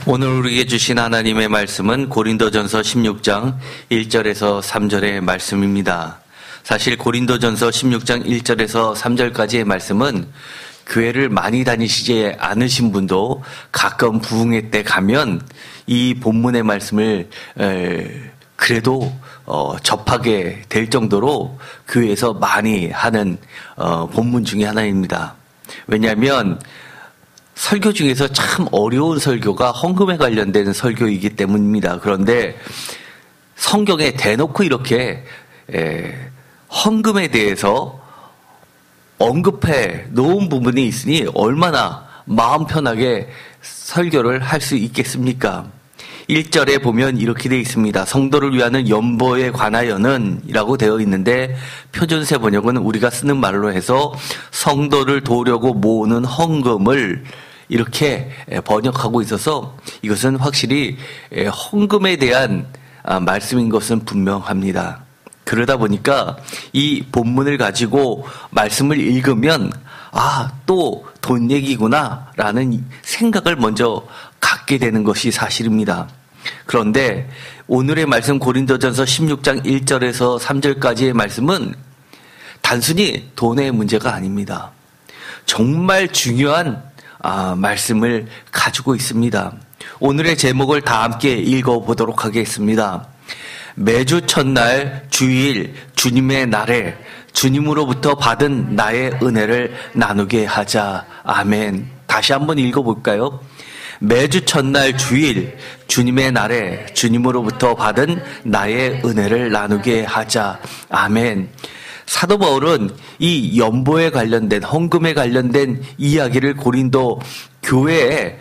오늘 우리에게 주신 하나님의 말씀은 고린도전서 16장 1절에서 3절의 말씀입니다. 사실 고린도전서 16장 1절에서 3절까지의 말씀은 교회를 많이 다니시지 않으신 분도 가끔 부흥회 때 가면 이 본문의 말씀을 그래도 접하게 될 정도로 교회에서 많이 하는 본문 중에 하나입니다. 왜냐하면 설교 중에서 참 어려운 설교가 헌금에 관련된 설교이기 때문입니다. 그런데 성경에 대놓고 이렇게 헌금에 대해서 언급해 놓은 부분이 있으니 얼마나 마음 편하게 설교를 할 수 있겠습니까? 1절에 보면 이렇게 되어 있습니다. 성도를 위하는 연보에 관하여는 이라고 되어 있는데 표준세 번역은 우리가 쓰는 말로 해서 성도를 도우려고 모으는 헌금을 이렇게 번역하고 있어서 이것은 확실히 헌금에 대한 말씀인 것은 분명합니다. 그러다 보니까 이 본문을 가지고 말씀을 읽으면 또 돈 얘기구나 라는 생각을 먼저 갖게 되는 것이 사실입니다. 그런데 오늘의 말씀 고린도전서 16장 1절에서 3절까지의 말씀은 단순히 돈의 문제가 아닙니다. 정말 중요한 말씀을 가지고 있습니다. 오늘의 제목을 다 함께 읽어보도록 하겠습니다. 매주 첫날 주일 주님의 날에 주님으로부터 받은 나의 은혜를 나누게 하자. 아멘. 다시 한번 읽어볼까요? 매주 첫날 주일 주님의 날에 주님으로부터 받은 나의 은혜를 나누게 하자. 아멘. 사도 바울은 이 연보에 관련된 헌금에 관련된 이야기를 고린도 교회에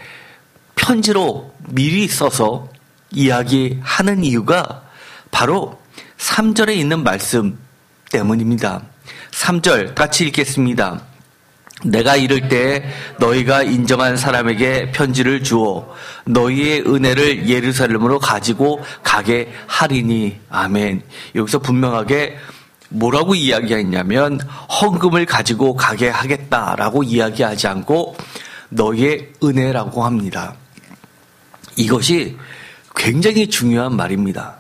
편지로 미리 써서 이야기하는 이유가 바로 3절에 있는 말씀 때문입니다. 3절 같이 읽겠습니다. 내가 이를 때 너희가 인정한 사람에게 편지를 주어 너희의 은혜를 예루살렘으로 가지고 가게 하리니. 아멘. 여기서 분명하게 뭐라고 이야기했냐면 헌금을 가지고 가게 하겠다라고 이야기하지 않고 너희의 은혜라고 합니다. 이것이 굉장히 중요한 말입니다.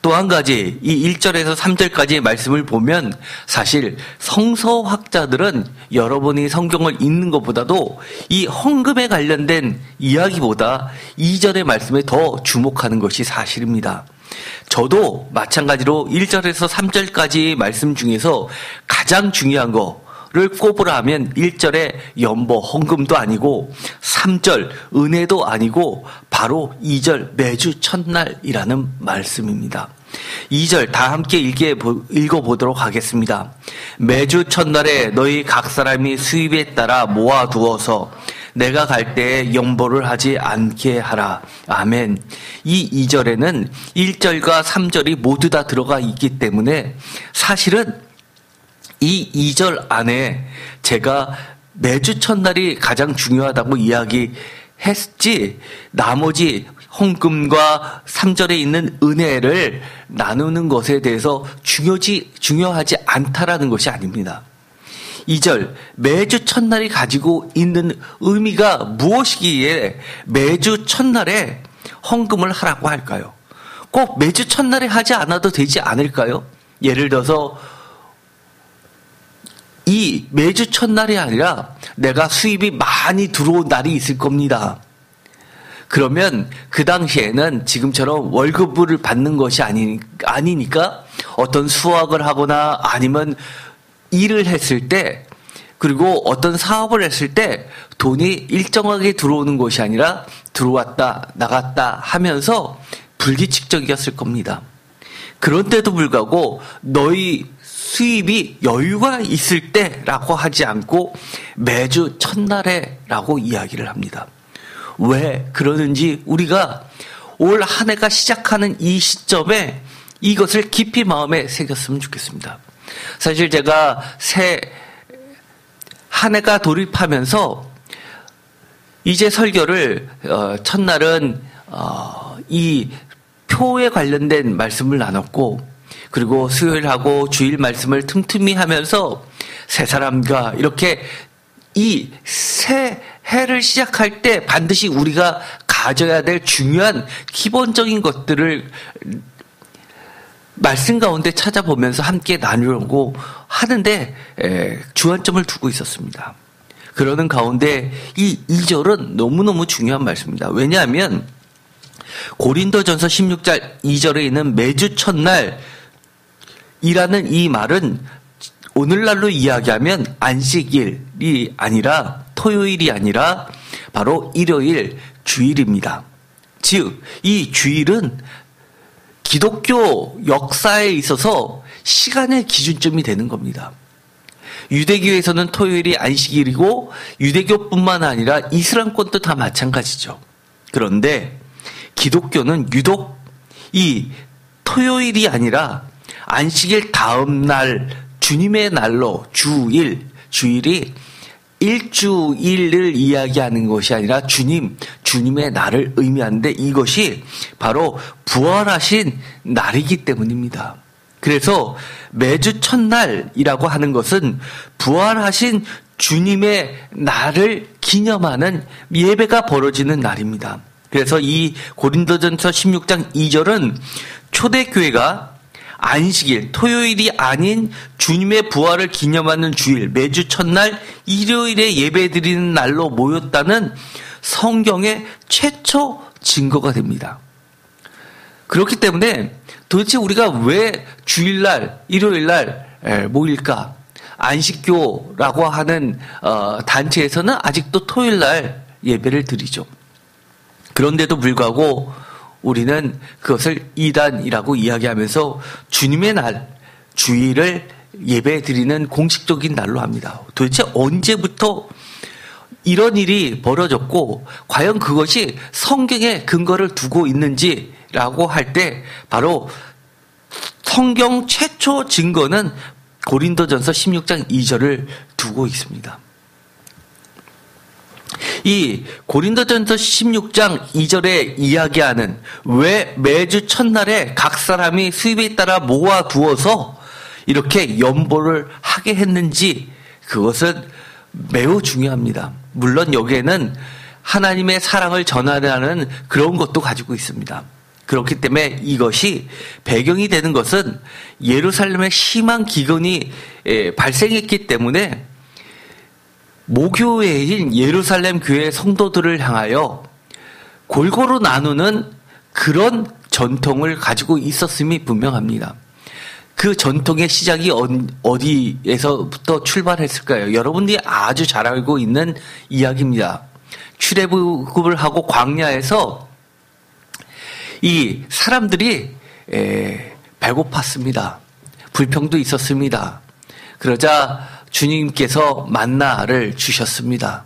또 한 가지 이 1절에서 3절까지의 말씀을 보면 사실 성서학자들은 여러분이 성경을 읽는 것보다도 이 헌금에 관련된 이야기보다 2절의 말씀에 더 주목하는 것이 사실입니다. 저도 마찬가지로 1절에서 3절까지의 말씀 중에서 가장 중요한 거를 꼽으라 하면 1절에 연보 헌금도 아니고 3절 은혜도 아니고 바로 2절 매주 첫날이라는 말씀입니다. 2절 다 함께 읽어보도록 하겠습니다. 매주 첫날에 너희 각 사람이 수입에 따라 모아두어서 내가 갈 때에 연보를 하지 않게 하라. 아멘. 이 2절에는 1절과 3절이 모두 다 들어가 있기 때문에 사실은 이 2절 안에 제가 매주 첫날이 가장 중요하다고 이야기했지 나머지 헌금과 3절에 있는 은혜를 나누는 것에 대해서 중요하지 않다라는 것이 아닙니다. 2절 매주 첫날이 가지고 있는 의미가 무엇이기에 매주 첫날에 헌금을 하라고 할까요? 꼭 매주 첫날에 하지 않아도 되지 않을까요? 예를 들어서 이 매주 첫날이 아니라 내가 수입이 많이 들어온 날이 있을 겁니다. 그러면 그 당시에는 지금처럼 월급을 받는 것이 아니니까 어떤 수학을 하거나 아니면 일을 했을 때 그리고 어떤 사업을 했을 때 돈이 일정하게 들어오는 것이 아니라 들어왔다 나갔다 하면서 불규칙적이었을 겁니다. 그런데도 불구하고 너희 수입이 여유가 있을 때라고 하지 않고 매주 첫날에 라고 이야기를 합니다. 왜 그러는지 우리가 올 한 해가 시작하는 이 시점에 이것을 깊이 마음에 새겼으면 좋겠습니다. 사실 제가 새 한 해가 돌입하면서 이제 설교를 첫날은 이 표에 관련된 말씀을 나눴고 그리고 수요일하고 주일 말씀을 틈틈이 하면서 새 사람과 이렇게 이 새 해를 시작할 때 반드시 우리가 가져야 될 중요한 기본적인 것들을 말씀 가운데 찾아보면서 함께 나누려고 하는데 주안점을 두고 있었습니다. 그러는 가운데 이 2절은 너무너무 중요한 말씀입니다. 왜냐하면 고린도전서 16장 2절에 있는 매주 첫날이라는 이 말은 오늘날로 이야기하면 안식일이 아니라 토요일이 아니라 바로 일요일 주일입니다. 즉, 이 주일은 기독교 역사에 있어서 시간의 기준점이 되는 겁니다. 유대교에서는 토요일이 안식일이고 유대교뿐만 아니라 이슬람권도 다 마찬가지죠. 그런데 기독교는 유독 이 토요일이 아니라 안식일 다음 날 주님의 날로 주일이 일주일을 이야기하는 것이 아니라 주님의 날을 의미하는데 이것이 바로 부활하신 날이기 때문입니다. 그래서 매주 첫날이라고 하는 것은 부활하신 주님의 날을 기념하는 예배가 벌어지는 날입니다. 그래서 이 고린도전서 16장 2절은 초대교회가 안식일, 토요일이 아닌 주님의 부활을 기념하는 주일, 매주 첫날 일요일에 예배드리는 날로 모였다는 성경의 최초 증거가 됩니다. 그렇기 때문에 도대체 우리가 왜 주일날, 일요일날 모일까? 안식교라고 하는 단체에서는 아직도 토요일날 예배를 드리죠. 그런데도 불구하고 우리는 그것을 이단이라고 이야기하면서 주님의 날, 주일을 예배 드리는 공식적인 날로 합니다. 도대체 언제부터 이런 일이 벌어졌고 과연 그것이 성경에 근거를 두고 있는지라고 할 때 바로 성경 최초 증거는 고린도전서 16장 2절을 두고 있습니다. 이 고린도전서 16장 2절에 이야기하는 왜 매주 첫날에 각 사람이 수입에 따라 모아두어서 이렇게 연보를 하게 했는지 그것은 매우 중요합니다. 물론 여기에는 하나님의 사랑을 전하려는 그런 것도 가지고 있습니다. 그렇기 때문에 이것이 배경이 되는 것은 예루살렘에 심한 기근이 발생했기 때문에 모교회인 예루살렘 교회 성도들을 향하여 골고루 나누는 그런 전통을 가지고 있었음이 분명합니다. 그 전통의 시작이 어디에서부터 출발했을까요? 여러분들이 아주 잘 알고 있는 이야기입니다. 출애굽을 하고 광야에서 이 사람들이 배고팠습니다. 불평도 있었습니다. 그러자 주님께서 만나를 주셨습니다.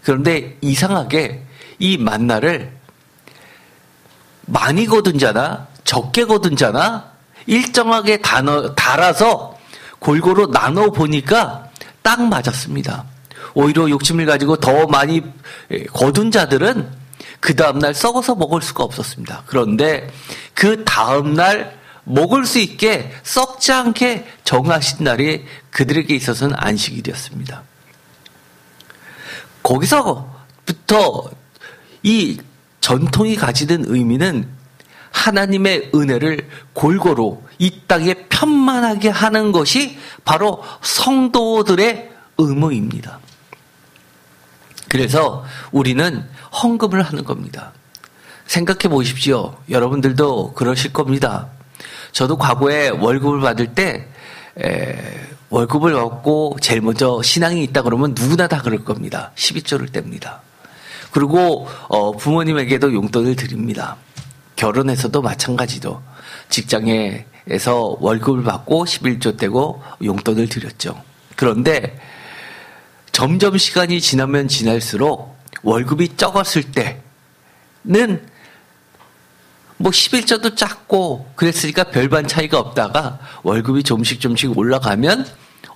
그런데 이상하게 이 만나를 많이 거둔 자나 적게 거둔 자나 일정하게 달아서 골고루 나눠 보니까 딱 맞았습니다. 오히려 욕심을 가지고 더 많이 거둔 자들은 그 다음날 썩어서 먹을 수가 없었습니다. 그런데 그 다음날 먹을 수 있게 썩지 않게 정하신 날이 그들에게 있어서는 안식일이었습니다. 거기서부터 이 전통이 가지는 의미는 하나님의 은혜를 골고루 이 땅에 편만하게 하는 것이 바로 성도들의 의무입니다. 그래서 우리는 헌금을 하는 겁니다. 생각해 보십시오. 여러분들도 그러실 겁니다. 저도 과거에 월급을 받을 때 월급을 받고 제일 먼저 신앙이 있다 그러면 누구나 다 그럴 겁니다. 12조를 뗍니다. 그리고 부모님에게도 용돈을 드립니다. 결혼해서도 마찬가지죠. 직장에서 월급을 받고 11조 떼고 용돈을 드렸죠. 그런데 점점 시간이 지나면 지날수록 월급이 적었을 때는 뭐 11조도 작고 그랬으니까 별반 차이가 없다가 월급이 조금씩 올라가면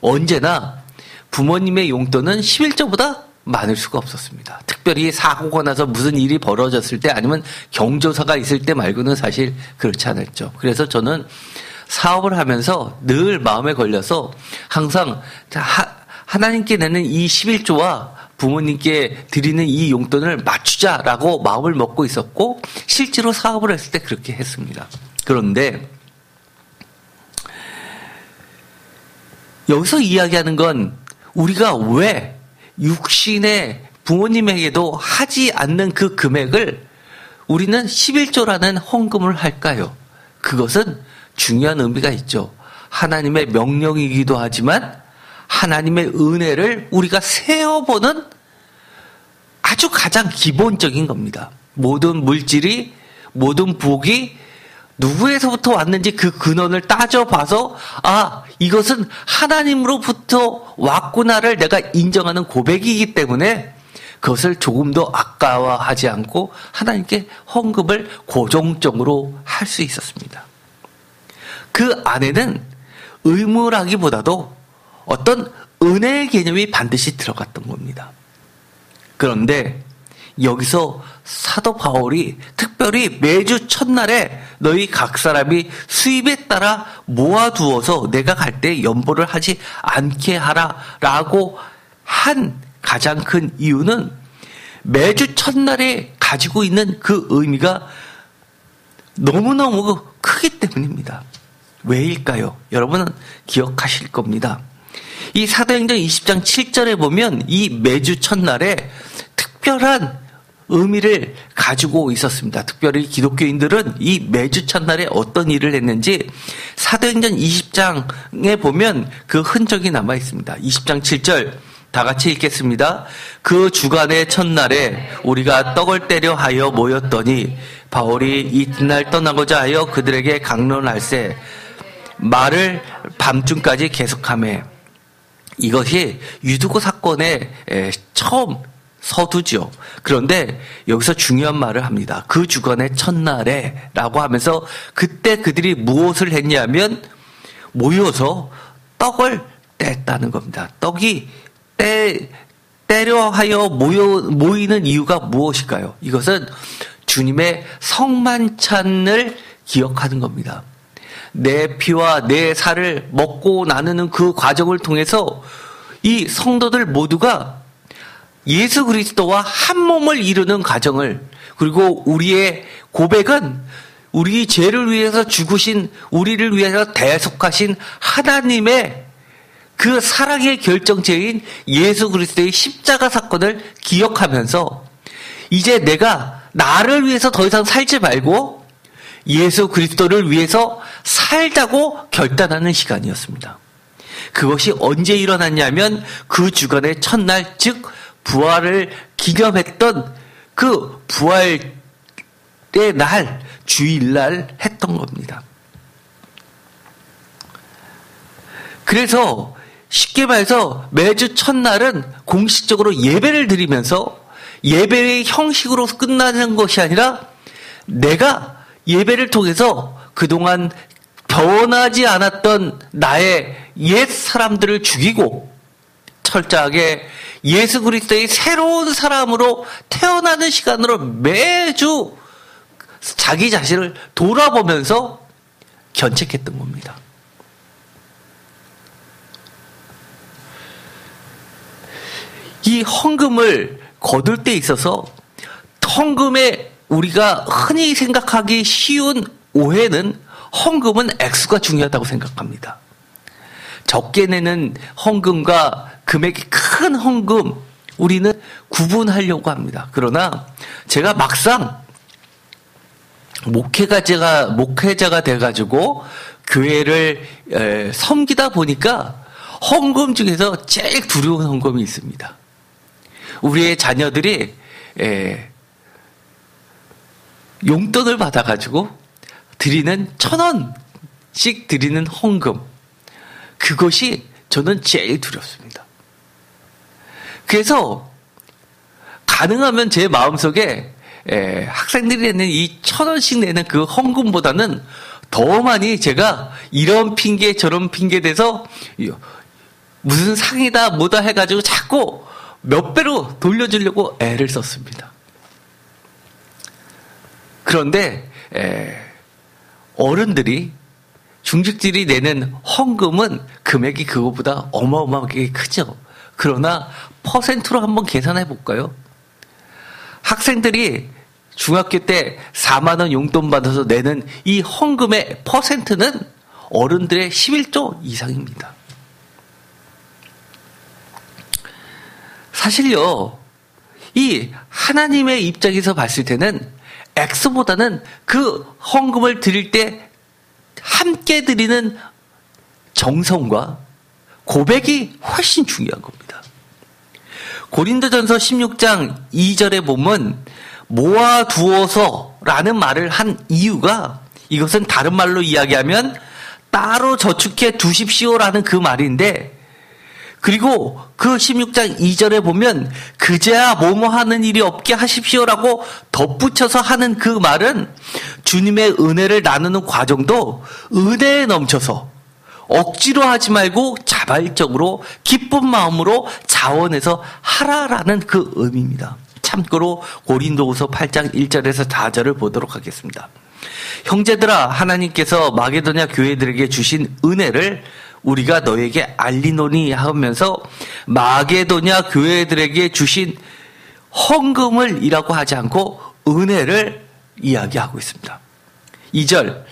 언제나 부모님의 용돈은 11조보다 많을 수가 없었습니다. 특별히 사고가 나서 무슨 일이 벌어졌을 때 아니면 경조사가 있을 때 말고는 사실 그렇지 않았죠. 그래서 저는 사업을 하면서 늘 마음에 걸려서 항상 하나님께 내는 이 11조와 부모님께 드리는 이 용돈을 맞추자라고 마음을 먹고 있었고 실제로 사업을 했을 때 그렇게 했습니다. 그런데 여기서 이야기하는 건 우리가 왜 육신의 부모님에게도 하지 않는 그 금액을 우리는 11조라는 헌금을 할까요? 그것은 중요한 의미가 있죠. 하나님의 명령이기도 하지만 하나님의 은혜를 우리가 세어보는 아주 가장 기본적인 겁니다. 모든 물질이, 모든 복이 누구에서부터 왔는지 그 근원을 따져봐서 이것은 하나님으로부터 왔구나를 내가 인정하는 고백이기 때문에 그것을 조금도 아까워하지 않고 하나님께 헌금을 고정적으로 할 수 있었습니다. 그 안에는 의무라기보다도 어떤 은혜의 개념이 반드시 들어갔던 겁니다. 그런데 여기서 사도 바울이 특별히 매주 첫날에 너희 각 사람이 수입에 따라 모아두어서 내가 갈 때 연보를 하지 않게 하라라고 한 가장 큰 이유는 매주 첫날에 가지고 있는 그 의미가 너무너무 크기 때문입니다. 왜일까요? 여러분은 기억하실 겁니다. 이 사도행전 20장 7절에 보면 이 매주 첫날에 특별한 의미를 가지고 있었습니다. 특별히 기독교인들은 이 매주 첫날에 어떤 일을 했는지 사도행전 20장에 보면 그 흔적이 남아 있습니다. 20장 7절 다 같이 읽겠습니다. 그 주간의 첫날에 우리가 떡을 떼려 하여 모였더니 바울이 이튿날 떠나고자 하여 그들에게 강론할세 말을 밤중까지 계속하며 이것이 유두고 사건의 처음 서두죠. 그런데 여기서 중요한 말을 합니다. 그 주간의 첫날에 라고 하면서 그때 그들이 무엇을 했냐면 모여서 떡을 뗐다는 겁니다. 떡이 떼려 하여 모이는 이유가 무엇일까요? 이것은 주님의 성만찬을 기억하는 겁니다. 내 피와 내 살을 먹고 나누는 그 과정을 통해서 이 성도들 모두가 예수 그리스도와 한 몸을 이루는 과정을, 그리고 우리의 고백은 우리 죄를 위해서 죽으신, 우리를 위해서 대속하신 하나님의 그 사랑의 결정체인 예수 그리스도의 십자가 사건을 기억하면서 이제 내가 나를 위해서 더 이상 살지 말고 예수 그리스도를 위해서 살자고 결단하는 시간이었습니다. 그것이 언제 일어났냐면 그 주간의 첫날, 즉 부활을 기념했던 그 부활의 날, 주일날 했던 겁니다. 그래서 쉽게 말해서 매주 첫날은 공식적으로 예배를 드리면서 예배의 형식으로 끝나는 것이 아니라 내가 예배를 통해서 그동안 변하지 않았던 나의 옛 사람들을 죽이고 철저하게 예수 그리스도의 새로운 사람으로 태어나는 시간으로 매주 자기 자신을 돌아보면서 견책했던 겁니다. 이 헌금을 거둘 때 있어서 헌금에 우리가 흔히 생각하기 쉬운 오해는 헌금은 액수가 중요하다고 생각합니다. 적게 내는 헌금과 금액이 큰 헌금 우리는 구분하려고 합니다. 그러나 제가 막상 목회자가 돼가지고 교회를 섬기다 보니까 헌금 중에서 제일 두려운 헌금이 있습니다. 우리의 자녀들이 용돈을 받아가지고 드리는 1,000원씩 드리는 헌금, 그것이 저는 제일 두렵습니다. 그래서 가능하면 제 마음속에 학생들이 내는 이 1,000원씩 내는 그 헌금보다는 더 많이 제가 이런 핑계 저런 핑계 대서 무슨 상이다 뭐다 해가지고 자꾸 몇 배로 돌려주려고 애를 썼습니다. 그런데 어른들이 중직들이 내는 헌금은 금액이 그거보다 어마어마하게 크죠. 그러나 퍼센트로 한번 계산해 볼까요? 학생들이 중학교 때 4만 원 용돈 받아서 내는 이 헌금의 퍼센트는 어른들의 11조 이상입니다. 사실요, 이 하나님의 입장에서 봤을 때는 X보다는 그 헌금을 드릴 때 함께 드리는 정성과 고백이 훨씬 중요한 겁니다. 고린도전서 16장 2절에 보면 모아두어서 라는 말을 한 이유가, 이것은 다른 말로 이야기하면 따로 저축해 두십시오라는 그 말인데, 그리고 그 16장 2절에 보면 그제야 뭐뭐 하는 일이 없게 하십시오라고 덧붙여서 하는 그 말은 주님의 은혜를 나누는 과정도 은혜에 넘쳐서 억지로 하지 말고 자발적으로 기쁜 마음으로 자원해서 하라라는 그 의미입니다. 참고로 고린도후서 8장 1절에서 4절을 보도록 하겠습니다. 형제들아, 하나님께서 마게도냐 교회들에게 주신 은혜를 우리가 너에게 알리노니 하면서 마게도냐 교회들에게 주신 헌금을 이라고 하지 않고 은혜를 이야기하고 있습니다. 2절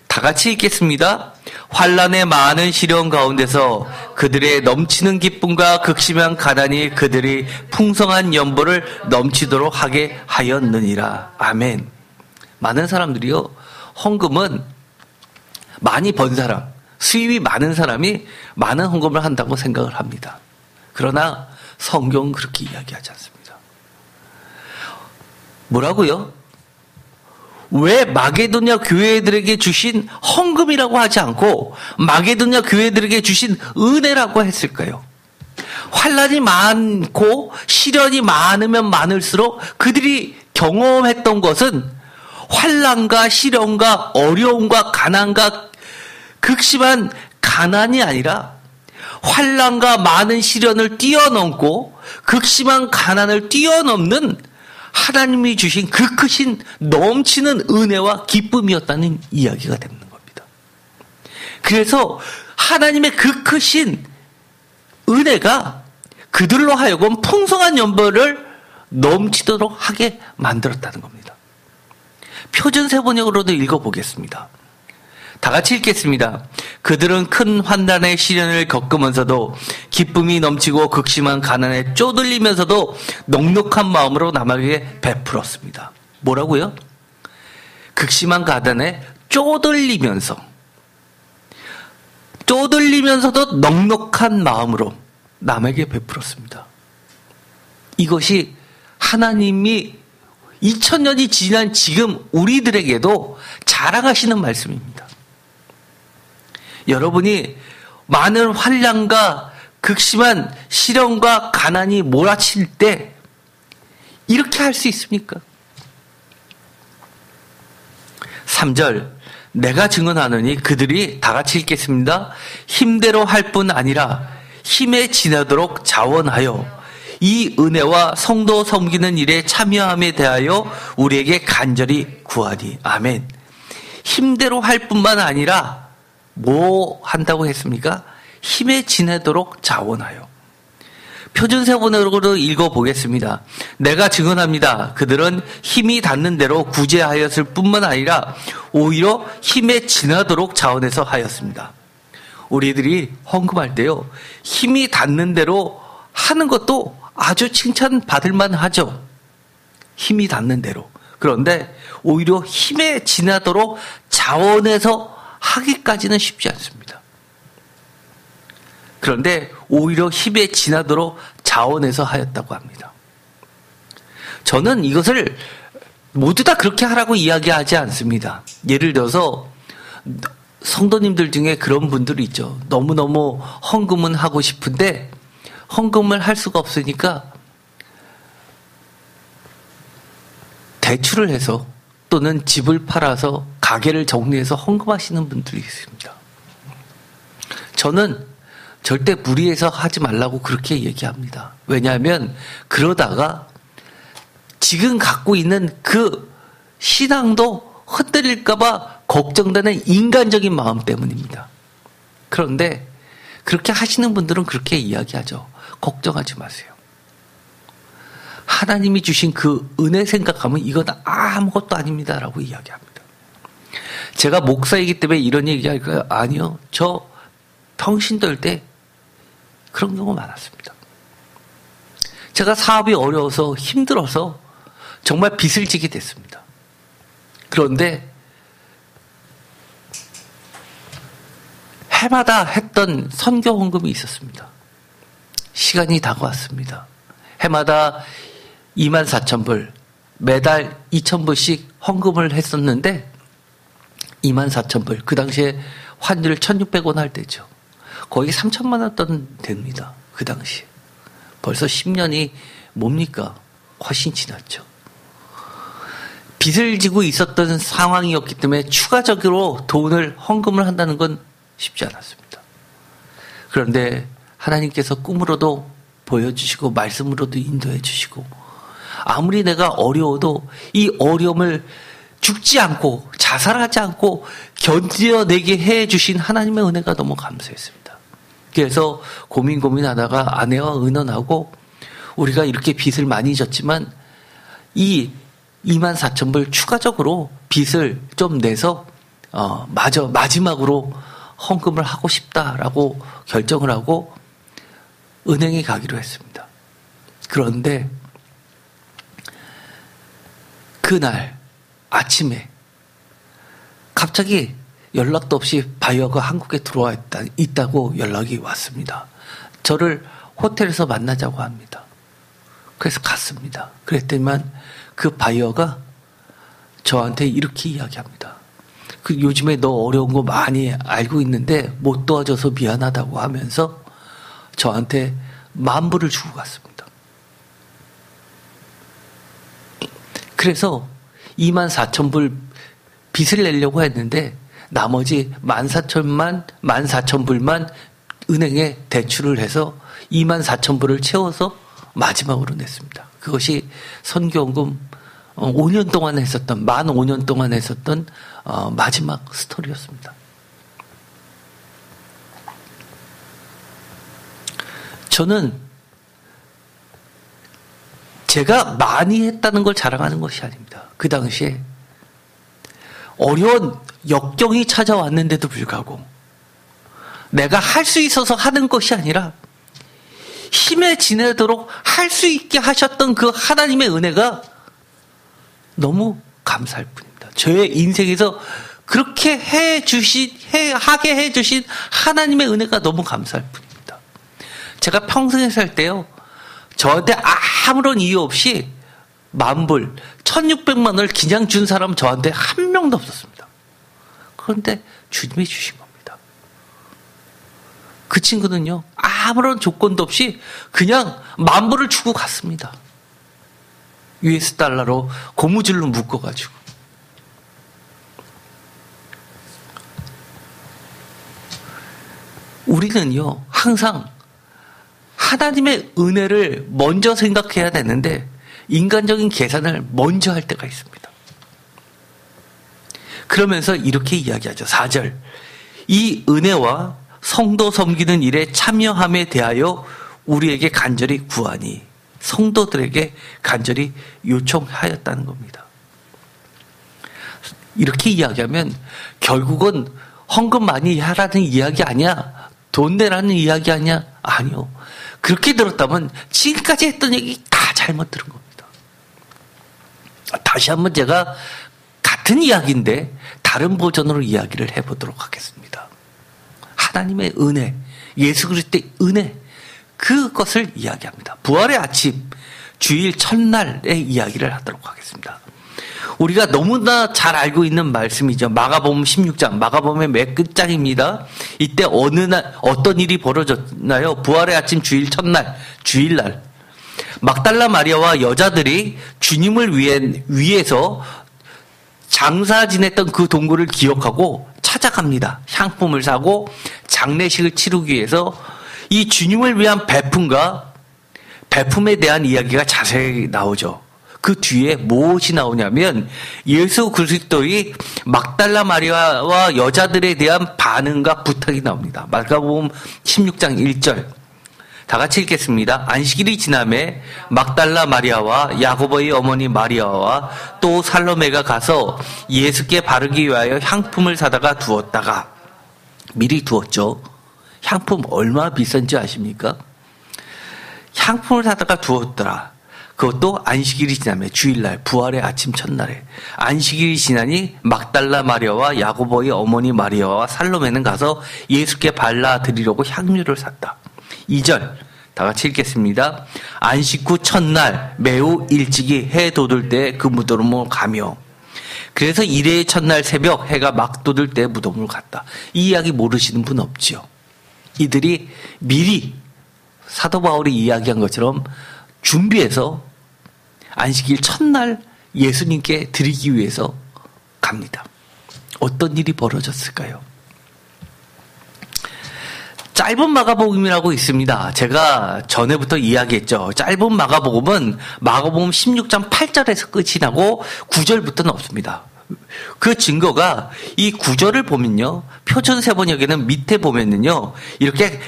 다 같이 읽겠습니다. 환난의 많은 시련 가운데서 그들의 넘치는 기쁨과 극심한 가난이 그들이 풍성한 연보를 넘치도록 하게 하였느니라. 아멘. 많은 사람들이요, 헌금은 많이 번 사람, 수입이 많은 사람이 많은 헌금을 한다고 생각을 합니다. 그러나 성경은 그렇게 이야기하지 않습니다. 뭐라고요? 왜 마게도냐 교회들에게 주신 헌금이라고 하지 않고 마게도냐 교회들에게 주신 은혜라고 했을까요? 환난이 많고 시련이 많으면 많을수록 그들이 경험했던 것은 환난과 시련과 어려움과 가난과 극심한 가난이 아니라 환난과 많은 시련을 뛰어넘고 극심한 가난을 뛰어넘는 하나님이 주신 그 크신 넘치는 은혜와 기쁨이었다는 이야기가 되는 겁니다. 그래서 하나님의 그 크신 은혜가 그들로 하여금 풍성한 연보를 넘치도록 하게 만들었다는 겁니다. 표준세 번역으로도 읽어보겠습니다. 다 같이 읽겠습니다. 그들은 큰 환난의 시련을 겪으면서도 기쁨이 넘치고 극심한 가난에 쪼들리면서도 넉넉한 마음으로 남에게 베풀었습니다. 뭐라고요? 극심한 가난에 쪼들리면서도 넉넉한 마음으로 남에게 베풀었습니다. 이것이 하나님이 2000년이 지난 지금 우리들에게도 자랑하시는 말씀입니다. 여러분이 많은 환난과 극심한 시련과 가난이 몰아칠 때 이렇게 할 수 있습니까? 3절 내가 증언하노니 그들이 다 같이 읽겠습니다. 힘대로 할 뿐 아니라 힘에 지나도록 자원하여 이 은혜와 성도 섬기는 일에 참여함에 대하여 우리에게 간절히 구하니. 아멘. 힘대로 할 뿐만 아니라 뭐 한다고 했습니까? 힘에 지내도록 자원하여. 표준세번역으로 읽어보겠습니다. 내가 증언합니다. 그들은 힘이 닿는 대로 구제하였을 뿐만 아니라 오히려 힘에 지나도록 자원해서 하였습니다. 우리들이 헌금할 때요, 힘이 닿는 대로 하는 것도 아주 칭찬받을 만하죠. 힘이 닿는 대로. 그런데 오히려 힘에 지나도록 자원해서 하기까지는 쉽지 않습니다. 그런데 오히려 힘에 지나도록 자원해서 하였다고 합니다. 저는 이것을 모두 다 그렇게 하라고 이야기하지 않습니다. 예를 들어서 성도님들 중에 그런 분들이 있죠. 너무너무 헌금은 하고 싶은데 헌금을 할 수가 없으니까 대출을 해서 또는 집을 팔아서 가게를 정리해서 헌금하시는 분들이 있습니다. 저는 절대 무리해서 하지 말라고 그렇게 얘기합니다. 왜냐하면 그러다가 지금 갖고 있는 그 신앙도 흔들릴까 봐 걱정되는 인간적인 마음 때문입니다. 그런데 그렇게 하시는 분들은 그렇게 이야기하죠. 걱정하지 마세요. 하나님이 주신 그 은혜 생각하면 이건 아무것도 아닙니다라고 이야기합니다. 제가 목사이기 때문에 이런 얘기할까요? 아니요. 저 평신도일 때 그런 경우가 많았습니다. 제가 사업이 어려워서 힘들어서 정말 빚을 지게 됐습니다. 그런데 해마다 했던 선교 헌금이 있었습니다. 시간이 다가왔습니다. 해마다 24,000불, 매달 2,000불씩 헌금을 했었는데 24,000불, 그 당시에 환율 1,600원 할 때죠. 거의 3천만 원 돈 됩니다. 그 당시에. 벌써 10년이 뭡니까? 훨씬 지났죠. 빚을 지고 있었던 상황이었기 때문에 추가적으로 돈을 헌금을 한다는 건 쉽지 않았습니다. 그런데 하나님께서 꿈으로도 보여주시고 말씀으로도 인도해 주시고 아무리 내가 어려워도 이 어려움을 죽지 않고 자살하지 않고 견뎌내게 해 주신 하나님의 은혜가 너무 감사했습니다. 그래서 고민하다가 아내와 의논하고 우리가 이렇게 빚을 많이 졌지만 이 24,000불 추가적으로 빚을 좀 내서 마지막으로 헌금을 하고 싶다라고 결정을 하고 은행에 가기로 했습니다. 그런데 그날 아침에 갑자기 연락도 없이 바이어가 한국에 들어와 있다고 연락이 왔습니다. 저를 호텔에서 만나자고 합니다. 그래서 갔습니다. 그랬더니만 그 바이어가 저한테 이렇게 이야기합니다. 요즘에 너 어려운 거 많이 알고 있는데 못 도와줘서 미안하다고 하면서 저한테 10,000불을 주고 갔습니다. 그래서 24,000불 빚을 내려고 했는데 나머지 14,000불만 은행에 대출을 해서 24,000불을 채워서 마지막으로 냈습니다. 그것이 선교헌금 5년 동안 했었던, 만 5년 동안 했었던 마지막 스토리였습니다. 저는 제가 많이 했다는 걸 자랑하는 것이 아닙니다. 그 당시에 어려운 역경이 찾아왔는데도 불구하고 내가 할 수 있어서 하는 것이 아니라 힘에 지내도록 할 수 있게 하셨던 그 하나님의 은혜가 너무 감사할 뿐입니다. 저의 인생에서 그렇게 하게 해주신 하나님의 은혜가 너무 감사할 뿐입니다. 제가 평생에 살 때요, 저한테 아무런 이유 없이 10,000불, 1,600만 원을 그냥 준 사람 저한테 한 명도 없었습니다. 그런데 주님이 주신 겁니다. 그 친구는요, 아무런 조건도 없이 그냥 10,000불을 주고 갔습니다. US 달러로 고무줄로 묶어가지고. 우리는요, 항상 하나님의 은혜를 먼저 생각해야 되는데 인간적인 계산을 먼저 할 때가 있습니다. 그러면서 이렇게 이야기하죠. 4절. 이 은혜와 성도 섬기는 일에 참여함에 대하여 우리에게 간절히 구하니, 성도들에게 간절히 요청하였다는 겁니다. 이렇게 이야기하면 결국은 헌금 많이 하라는 이야기 아니야? 돈 내라는 이야기 아니야? 아니요. 그렇게 들었다면 지금까지 했던 얘기 다 잘못 들은 겁니다. 다시 한번 제가 같은 이야기인데 다른 버전으로 이야기를 해보도록 하겠습니다. 하나님의 은혜, 예수 그리스도의 은혜, 그것을 이야기합니다. 부활의 아침, 주일 첫날의 이야기를 하도록 하겠습니다. 우리가 너무나 잘 알고 있는 말씀이죠. 마가복음 16장, 마가복음의 맨 끝장입니다. 이때 어느 날 어떤 일이 벌어졌나요? 부활의 아침 주일 첫날, 주일날 막달라 마리아와 여자들이 주님을 위해서 장사 지냈던 그 동굴을 기억하고 찾아갑니다. 향품을 사고 장례식을 치르기 위해서 이 주님을 위한 배품과 배품에 대한 이야기가 자세히 나오죠. 그 뒤에 무엇이 나오냐면 예수 그리스도의 막달라 마리아와 여자들에 대한 반응과 부탁이 나옵니다. 마가복음 16장 1절. 다 같이 읽겠습니다. 안식일이 지남에 막달라 마리아와 야고보의 어머니 마리아와 또 살로메가 가서 예수께 바르기 위하여 향품을 사다가 두었다가, 미리 두었죠. 향품 얼마나 비싼지 아십니까? 향품을 사다가 두었더라. 그것도 안식일이 지나면 주일날 부활의 아침 첫날에 안식일이 지나니 막달라 마리아와 야고보의 어머니 마리아와 살로메는 가서 예수께 발라드리려고 향유를 샀다. 2절 다 같이 읽겠습니다. 안식 후 첫날 매우 일찍이 해 돋을 때 그 무덤으로 가며, 그래서 이레의 첫날 새벽 해가 막 돋을 때 무덤으로 갔다. 이 이야기 모르시는 분 없지요. 이들이 미리 사도 바울이 이야기한 것처럼 준비해서 안식일 첫날 예수님께 드리기 위해서 갑니다. 어떤 일이 벌어졌을까요? 짧은 마가복음이라고 있습니다. 제가 전에부터 이야기했죠. 짧은 마가복음은 마가복음 16장 8절에서 끝이 나고 9절부터는 없습니다. 그 증거가 이 9절을 보면요, 표준세번역에는 밑에 보면은요, 이렇게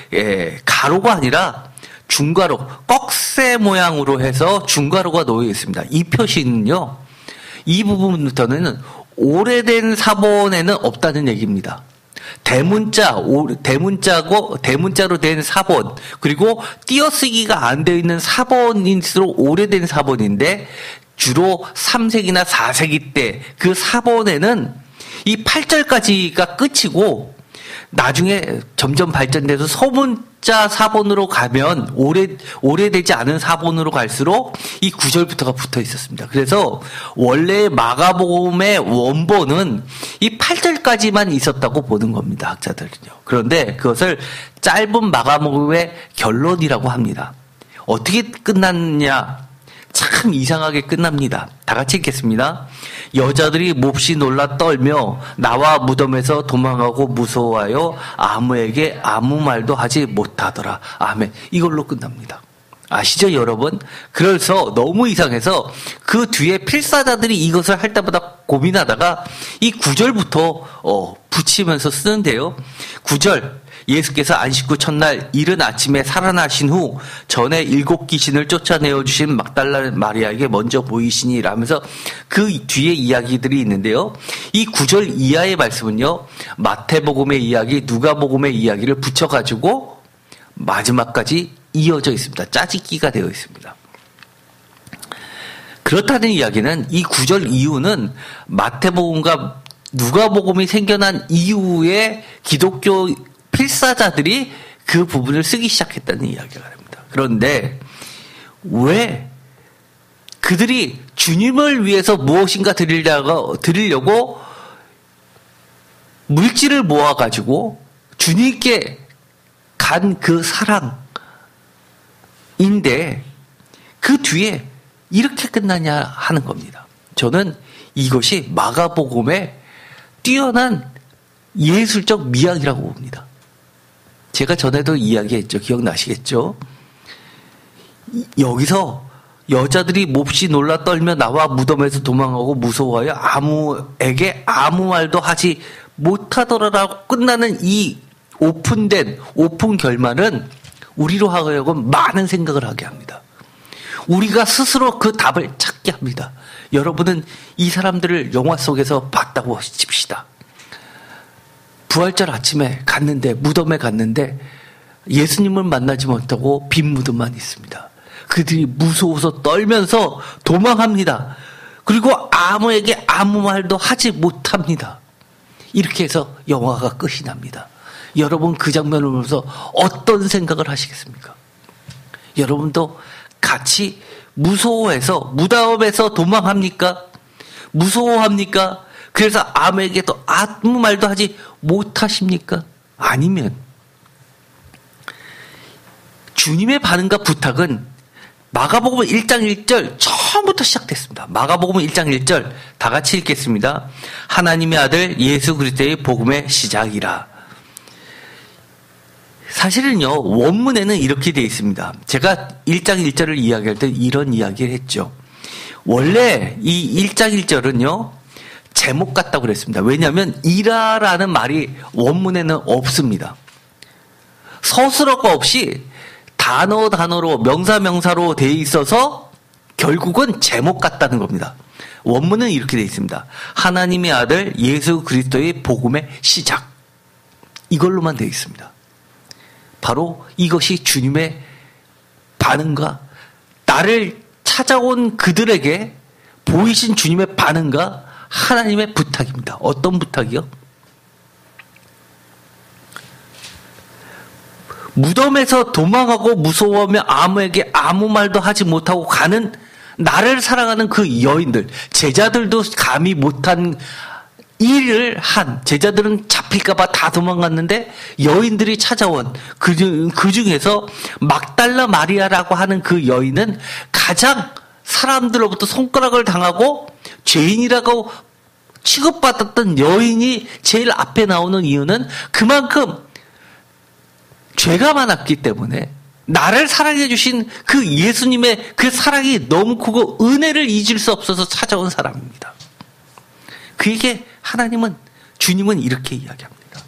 가로가 아니라 중가로, 꺽쇠 모양으로 해서 중가로가 놓여 있습니다. 이 표시는요, 이 부분부터는 오래된 사본에는 없다는 얘기입니다. 대문자로 된 사본, 그리고 띄어쓰기가 안 되어 있는 사본일수록 오래된 사본인데, 주로 3세기나 4세기 때 그 사본에는 이 8절까지가 끝이고, 나중에 점점 발전돼서 소문자 사본으로 가면, 오래되지 않은 사본으로 갈수록 이 9절부터가 붙어 있었습니다. 그래서 원래 마가복음의 원본은 이 8절까지만 있었다고 보는 겁니다, 학자들은요. 그런데 그것을 짧은 마가복음의 결론이라고 합니다. 어떻게 끝났냐? 참 이상하게 끝납니다. 다 같이 읽겠습니다. 여자들이 몹시 놀라 떨며 나와 무덤에서 도망가고 무서워하여 아무에게 아무 말도 하지 못하더라. 아멘. 이걸로 끝납니다. 아시죠, 여러분? 그래서 너무 이상해서 그 뒤에 필사자들이 이것을 할 때마다 고민하다가 이 9절부터 붙이면서 쓰는데요. 9절. 예수께서 안식 후 첫날 이른 아침에 살아나신 후 전에 7 귀신을 쫓아내어 주신 막달라 마리아에게 먼저 보이시니 라면서 그 뒤에 이야기들이 있는데요. 이 9절 이하의 말씀은요, 마태복음의 이야기, 누가복음의 이야기를 붙여가지고 마지막까지 이어져 있습니다. 짜집기가 되어 있습니다. 그렇다는 이야기는 이 9절 이후는 마태복음과 누가복음이 생겨난 이후에 기독교 필사자들이 그 부분을 쓰기 시작했다는 이야기가 됩니다. 그런데 왜 그들이 주님을 위해서 무엇인가 드리려고 물질을 모아가지고 주님께 간 그 사랑인데 그 뒤에 이렇게 끝나냐 하는 겁니다. 저는 이것이 마가복음의 뛰어난 예술적 미학이라고 봅니다. 제가 전에도 이야기했죠. 기억나시겠죠? 여기서 여자들이 몹시 놀라 떨며 나와 무덤에서 도망가고 무서워하여 아무에게 아무 말도 하지 못하더라라고 끝나는 이 오픈 결말은 우리로 하여금 많은 생각을 하게 합니다. 우리가 스스로 그 답을 찾게 합니다. 여러분은 이 사람들을 영화 속에서 봤다고 칩시다. 부활절 아침에 갔는데, 무덤에 갔는데 예수님을 만나지 못하고 빈 무덤만 있습니다. 그들이 무서워서 떨면서 도망합니다. 그리고 아무에게 아무 말도 하지 못합니다. 이렇게 해서 영화가 끝이 납니다. 여러분 그 장면을 보면서 어떤 생각을 하시겠습니까? 여러분도 같이 무서워해서 무덤에서 도망합니까? 무서워합니까? 그래서 아무에게도 아무 말도 하지 못하십니까? 아니면 주님의 반응과 부탁은 마가복음 1장 1절 처음부터 시작됐습니다. 마가복음 1장 1절 다 같이 읽겠습니다. 하나님의 아들 예수 그리스도의 복음의 시작이라. 사실은요, 원문에는 이렇게 되어 있습니다. 제가 1장 1절을 이야기할 때 이런 이야기를 했죠. 원래 이 1장 1절은요, 제목 같다고 그랬습니다. 왜냐하면 이라라는 말이 원문에는 없습니다. 서술어가 없이 단어로 명사로 되어 있어서 결국은 제목 같다는 겁니다. 원문은 이렇게 되어 있습니다. 하나님의 아들 예수 그리스도의 복음의 시작. 이걸로만 되어 있습니다. 바로 이것이 주님의 반응과 나를 찾아온 그들에게 보이신 주님의 반응과 하나님의 부탁입니다. 어떤 부탁이요? 무덤에서 도망하고 무서워하며 아무에게 아무 말도 하지 못하고 가는 나를 사랑하는 그 여인들, 제자들도 감히 못한 일을 한 제자들은 잡힐까봐 다 도망갔는데 여인들이 찾아온 그 중에서 막달라 마리아라고 하는 그 여인은 가장 사람들로부터 손가락을 당하고 죄인이라고 취급받았던 여인이 제일 앞에 나오는 이유는 그만큼 죄가 많았기 때문에 나를 사랑해 주신 그 예수님의 그 사랑이 너무 크고 은혜를 잊을 수 없어서 찾아온 사람입니다. 그에게 하나님은, 주님은 이렇게 이야기합니다.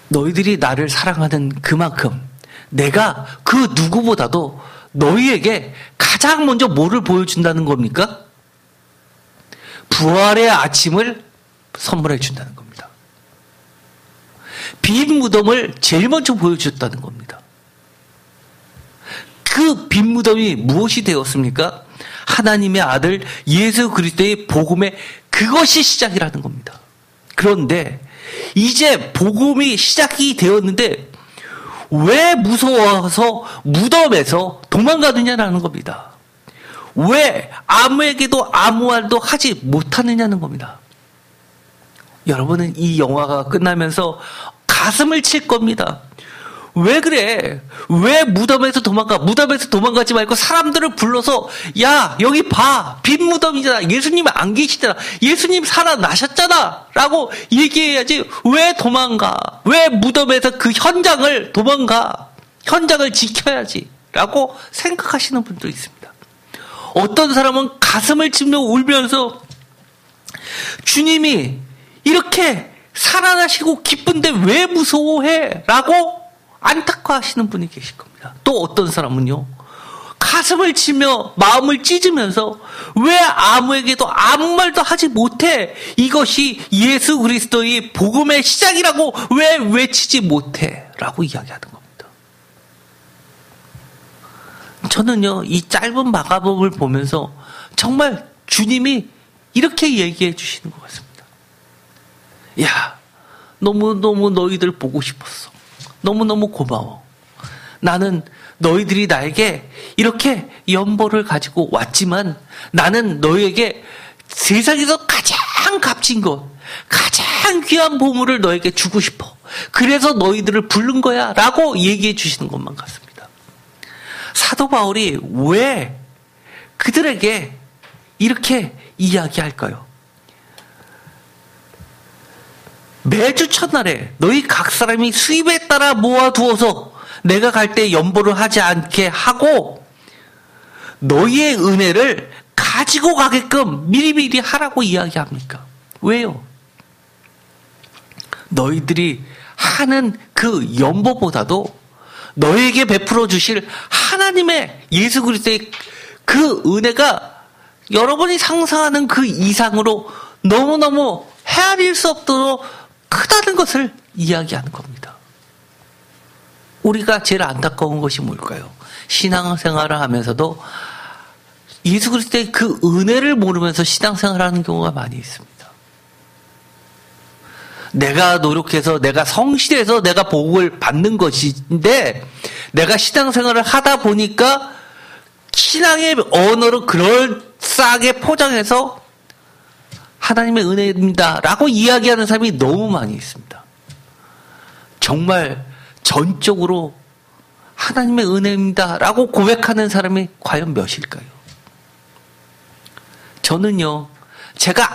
너희들이 나를 사랑하는 그만큼 내가 그 누구보다도 너희에게 가장 먼저 뭐를 보여준다는 겁니까? 부활의 아침을 선물해 준다는 겁니다. 빈 무덤을 제일 먼저 보여줬다는 겁니다. 그 빈 무덤이 무엇이 되었습니까? 하나님의 아들 예수 그리스도의 복음의 그것이 시작이라는 겁니다. 그런데 이제 복음이 시작이 되었는데 왜 무서워서 무덤에서 도망가느냐는 겁니다. 왜 아무에게도 아무 말도 하지 못하느냐는 겁니다. 여러분은 이 영화가 끝나면서 가슴을 칠 겁니다. 왜 그래? 왜 무덤에서 도망가? 무덤에서 도망가지 말고 사람들을 불러서 야 여기 봐, 빈 무덤이잖아. 예수님 안 계시잖아. 예수님 살아나셨잖아 라고 얘기해야지. 왜 도망가? 왜 무덤에서 그 현장을 도망가? 현장을 지켜야지 라고 생각하시는 분도 있습니다. 어떤 사람은 가슴을 치며 울면서 주님이 이렇게 살아나시고 기쁜데 왜 무서워해? 라고 안타까워하시는 분이 계실 겁니다. 또 어떤 사람은요, 가슴을 치며 마음을 찢으면서 왜 아무에게도 아무 말도 하지 못해? 이것이 예수 그리스도의 복음의 시작이라고 왜 외치지 못해? 라고 이야기하는 겁니다. 저는요, 이 짧은 마가복음을 보면서 정말 주님이 이렇게 얘기해 주시는 것 같습니다. 야, 너무너무 너희들 보고 싶었어. 너무너무 고마워. 나는 너희들이 나에게 이렇게 연보를 가지고 왔지만 나는 너희에게 세상에서 가장 값진 것, 가장 귀한 보물을 너에게 주고 싶어. 그래서 너희들을 부른 거야 라고 얘기해 주시는 것만 같습니다. 사도 바울이 왜 그들에게 이렇게 이야기할까요? 매주 첫날에 너희 각 사람이 수입에 따라 모아두어서 내가 갈 때 연보를 하지 않게 하고 너희의 은혜를 가지고 가게끔 미리미리 하라고 이야기합니까? 왜요? 너희들이 하는 그 연보보다도 너희에게 베풀어 주실 하나님의 예수 그리스도의 그 은혜가 여러분이 상상하는 그 이상으로 너무너무 헤아릴 수 없도록 크다는 것을 이야기하는 겁니다. 우리가 제일 안타까운 것이 뭘까요? 신앙생활을 하면서도 예수 그리스도의 그 은혜를 모르면서 신앙생활을 하는 경우가 많이 있습니다. 내가 노력해서 내가 성실해서 내가 복을 받는 것인데 내가 신앙생활을 하다 보니까 신앙의 언어로 그럴싸하게 포장해서 하나님의 은혜입니다 라고 이야기하는 사람이 너무 많이 있습니다. 정말 전적으로 하나님의 은혜입니다 라고 고백하는 사람이 과연 몇일까요? 저는요, 제가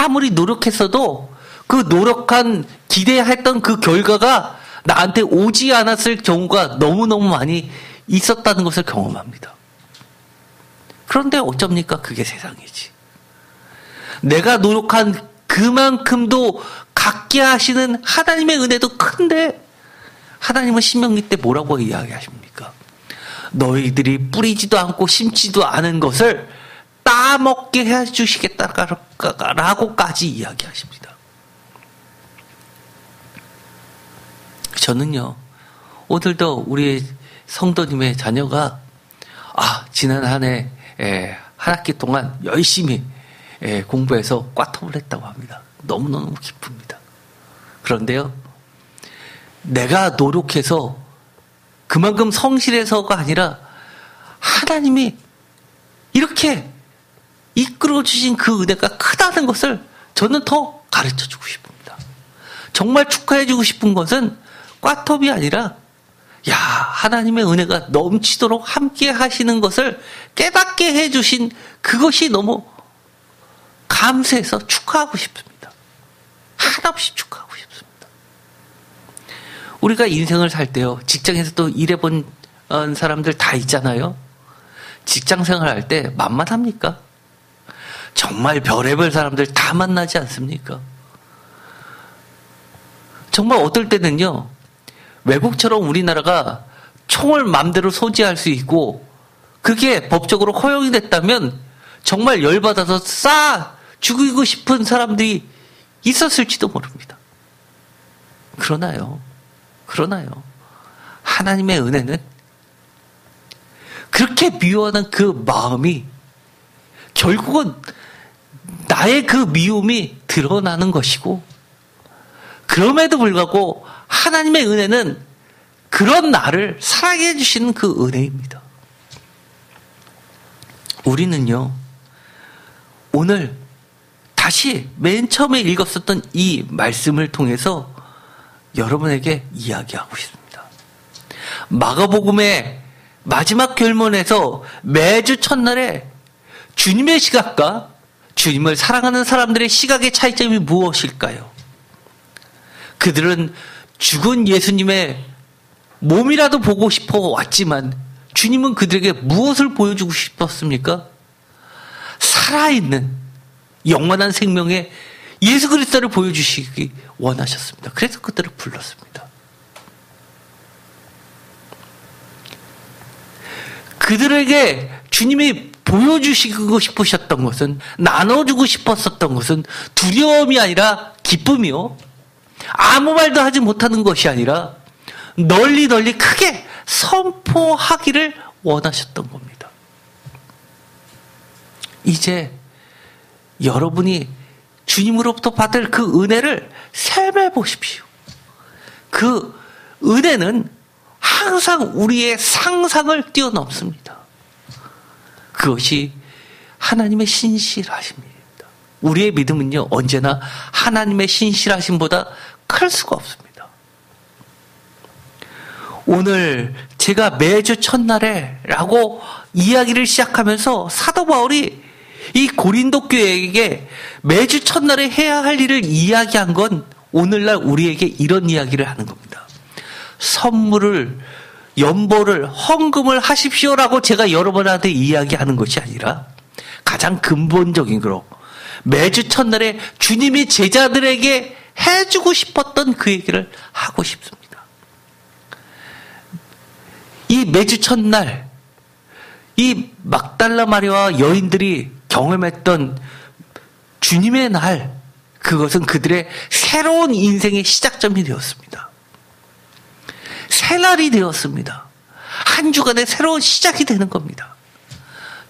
아무리 노력했어도 그 노력한 기대했던 그 결과가 나한테 오지 않았을 경우가 너무너무 많이 있었다는 것을 경험합니다. 그런데 어쩝니까? 그게 세상이지. 내가 노력한 그만큼도 갖게 하시는 하나님의 은혜도 큰데 하나님은 신명기 때 뭐라고 이야기하십니까? 너희들이 뿌리지도 않고 심지도 않은 것을 따먹게 해주시겠다라고까지 이야기하십니다. 저는요, 오늘도 우리 성도님의 자녀가 지난 한 해 한 학기 동안 열심히 공부해서 꽈톱을 했다고 합니다. 너무너무 기쁩니다. 그런데요, 내가 노력해서 그만큼 성실해서가 아니라 하나님이 이렇게 이끌어 주신 그 은혜가 크다는 것을 저는 더 가르쳐 주고 싶습니다. 정말 축하해 주고 싶은 것은 꽈톱이 아니라 하나님의 은혜가 넘치도록 함께 하시는 것을 깨닫게 해 주신 그것이 너무 감사해서 축하하고 싶습니다. 한없이 축하하고 싶습니다. 우리가 인생을 살 때요, 직장에서 또 일해본 사람들 다 있잖아요. 직장 생활할 때 만만합니까? 정말 별의별 사람들 다 만나지 않습니까? 정말 어떨 때는요, 외국처럼 우리나라가 총을 마음대로 소지할 수 있고 그게 법적으로 허용이 됐다면 정말 열받아서 죽이고 싶은 사람들이 있었을지도 모릅니다. 그러나요, 하나님의 은혜는 그렇게 미워하는 그 마음이 결국은 나의 그 미움이 드러나는 것이고, 그럼에도 불구하고 하나님의 은혜는 그런 나를 사랑해 주시는 그 은혜입니다. 우리는요, 오늘 다시 맨 처음에 읽었었던 이 말씀을 통해서 여러분에게 이야기하고 싶습니다. 마가복음의 마지막 결론에서 매주 첫날에 주님의 시각과 주님을 사랑하는 사람들의 시각의 차이점이 무엇일까요? 그들은 죽은 예수님의 몸이라도 보고 싶어 왔지만 주님은 그들에게 무엇을 보여주고 싶었습니까? 살아있는 영원한 생명의 예수 그리스도를 보여주시기 원하셨습니다. 그래서 그들을 불렀습니다. 그들에게 주님이 보여주시고 싶으셨던 것은, 나눠주고 싶었었던 것은 두려움이 아니라 기쁨이요, 아무 말도 하지 못하는 것이 아니라 널리 크게 선포하기를 원하셨던 겁니다. 이제 여러분이 주님으로부터 받을 그 은혜를 샘해 보십시오. 그 은혜는 항상 우리의 상상을 뛰어넘습니다. 그것이 하나님의 신실하심입니다. 우리의 믿음은요, 언제나 하나님의 신실하심보다 클 수가 없습니다. 오늘 제가 매주 첫날에 라고 이야기를 시작하면서 사도 바울이 이 고린도 교회에게 매주 첫날에 해야 할 일을 이야기한 건 오늘날 우리에게 이런 이야기를 하는 겁니다. 선물을, 연보를, 헌금을 하십시오라고 제가 여러분한테 이야기하는 것이 아니라 가장 근본적인 거로 매주 첫날에 주님이 제자들에게 해주고 싶었던 그 얘기를 하고 싶습니다. 이 매주 첫날, 이 막달라 마리아와 여인들이 경험했던 주님의 날, 그것은 그들의 새로운 인생의 시작점이 되었습니다. 새날이 되었습니다. 한 주간의 새로운 시작이 되는 겁니다.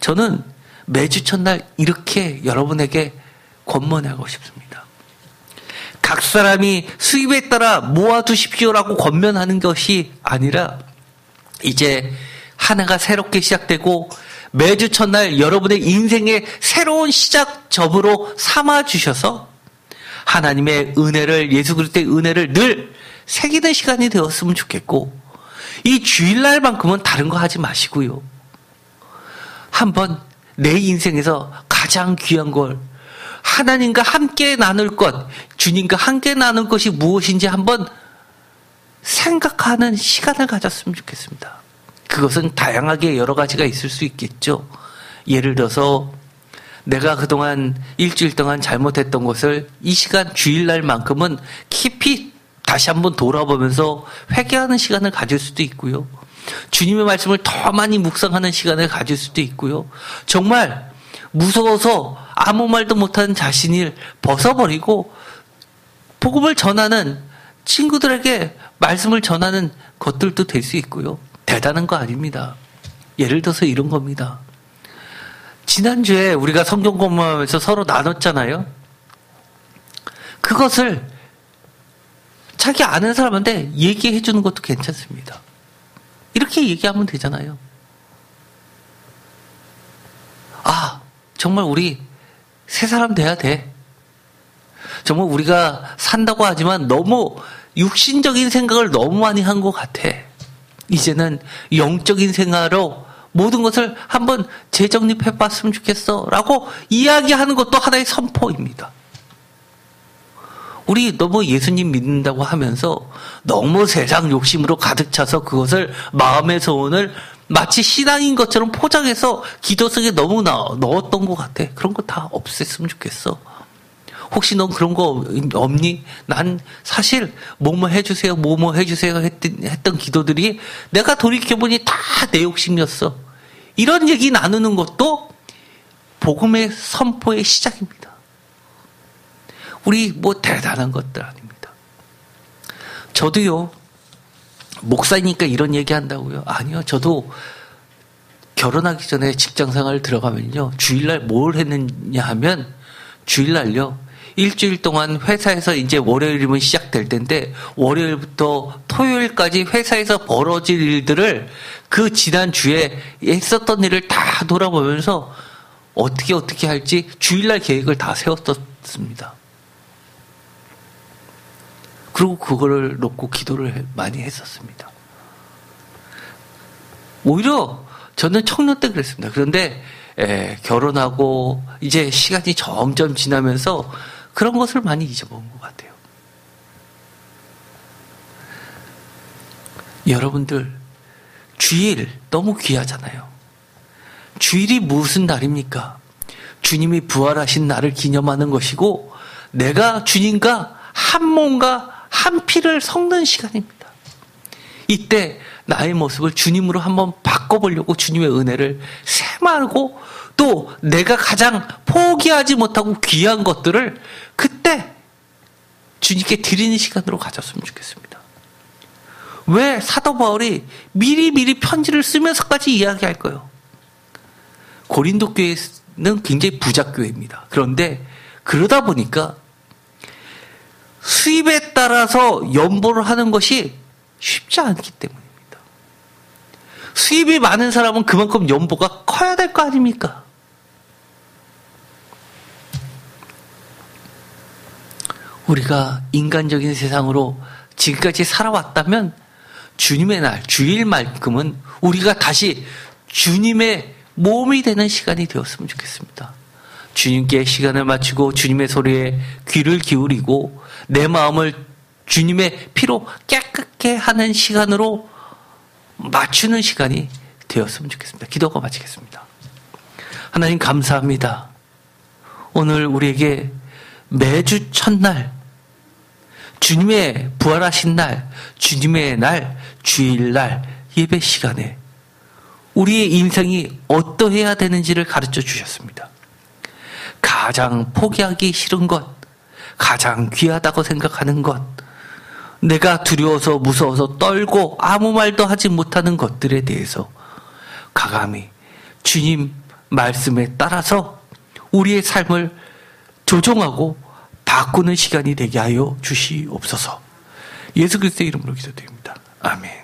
저는 매주 첫날 이렇게 여러분에게 권면하고 싶습니다. 각 사람이 수입에 따라 모아두십시오라고 권면하는 것이 아니라, 이제 한 해가 새롭게 시작되고 매주 첫날 여러분의 인생의 새로운 시작점으로 삼아주셔서 하나님의 은혜를, 예수 그리스도의 은혜를 늘 새기는 시간이 되었으면 좋겠고, 이 주일날만큼은 다른 거 하지 마시고요, 한번 내 인생에서 가장 귀한 걸, 하나님과 함께 나눌 것, 주님과 함께 나눌 것이 무엇인지 한번 생각하는 시간을 가졌으면 좋겠습니다. 그것은 다양하게 여러 가지가 있을 수 있겠죠. 예를 들어서 내가 그동안 일주일 동안 잘못했던 것을 이 시간 주일날만큼은 깊이 다시 한번 돌아보면서 회개하는 시간을 가질 수도 있고요. 주님의 말씀을 더 많이 묵상하는 시간을 가질 수도 있고요. 정말 무서워서 아무 말도 못하는 자신을 벗어버리고 복음을 전하는 친구들에게 말씀을 전하는 것들도 될 수 있고요. 대단한 거 아닙니다. 예를 들어서 이런 겁니다. 지난주에 우리가 성경 공부하면서 서로 나눴잖아요. 그것을 자기 아는 사람한테 얘기해 주는 것도 괜찮습니다. 이렇게 얘기하면 되잖아요. 아, 정말 우리 새 사람 돼야 돼. 정말 우리가 산다고 하지만 너무 육신적인 생각을 너무 많이 한 것 같아. 이제는 영적인 생활로 모든 것을 한번 재정립해 봤으면 좋겠어 라고 이야기하는 것도 하나의 선포입니다. 우리 너무 예수님 믿는다고 하면서 너무 세상 욕심으로 가득 차서 그것을 마음의 소원을 마치 신앙인 것처럼 포장해서 기도 속에 너무 넣었던 것 같아. 그런 거 다 없앴으면 좋겠어. 혹시 넌 그런 거 없니? 난 사실 뭐뭐 해주세요, 뭐뭐 해주세요 했던 기도들이 내가 돌이켜보니 다 내 욕심이었어. 이런 얘기 나누는 것도 복음의 선포의 시작입니다. 우리 뭐 대단한 것들 아닙니다. 저도요, 목사니까 이런 얘기 한다고요? 아니요. 저도 결혼하기 전에 직장생활 들어가면요, 주일날 뭘 했느냐 하면, 주일날요, 일주일 동안 회사에서 이제 월요일이면 시작될 텐데, 월요일부터 토요일까지 회사에서 벌어질 일들을 그 지난 주에 했었던 일을 다 돌아보면서 어떻게 할지 주일날 계획을 다 세웠었습니다. 그리고 그거를 놓고 기도를 많이 했었습니다. 오히려 저는 청년 때 그랬습니다. 그런데 결혼하고 이제 시간이 점점 지나면서 그런 것을 많이 잊어먹은 것 같아요. 여러분들, 주일 너무 귀하잖아요. 주일이 무슨 날입니까? 주님이 부활하신 날을 기념하는 것이고, 내가 주님과 한 몸과 한 피를 섞는 시간입니다. 이때 나의 모습을 주님으로 한번 바꿔보려고 주님의 은혜를 세마하고, 또 내가 가장 포기하지 못하고 귀한 것들을 그때 주님께 드리는 시간으로 가졌으면 좋겠습니다. 왜 사도 바울이 미리 편지를 쓰면서까지 이야기할까요? 고린도 교회는 굉장히 부자교회입니다. 그런데 그러다 보니까 수입에 따라서 연보를 하는 것이 쉽지 않기 때문입니다. 수입이 많은 사람은 그만큼 연보가 커야 될 거 아닙니까? 우리가 인간적인 세상으로 지금까지 살아왔다면 주님의 날, 주일만큼은 우리가 다시 주님의 몸이 되는 시간이 되었으면 좋겠습니다. 주님께 시간을 맞추고 주님의 소리에 귀를 기울이고 내 마음을 주님의 피로 깨끗게 하는 시간으로 맞추는 시간이 되었으면 좋겠습니다. 기도가 마치겠습니다. 하나님 감사합니다. 오늘 우리에게 매주 첫날, 주님의 부활하신 날, 주님의 날, 주일날 예배 시간에 우리의 인생이 어떠해야 되는지를 가르쳐 주셨습니다. 가장 포기하기 싫은 것, 가장 귀하다고 생각하는 것, 내가 두려워서 무서워서 떨고 아무 말도 하지 못하는 것들에 대해서 과감히 주님 말씀에 따라서 우리의 삶을 조종하고 바꾸는 시간이 되게 하여 주시옵소서. 예수 그리스도의 이름으로 기도드립니다. 아멘.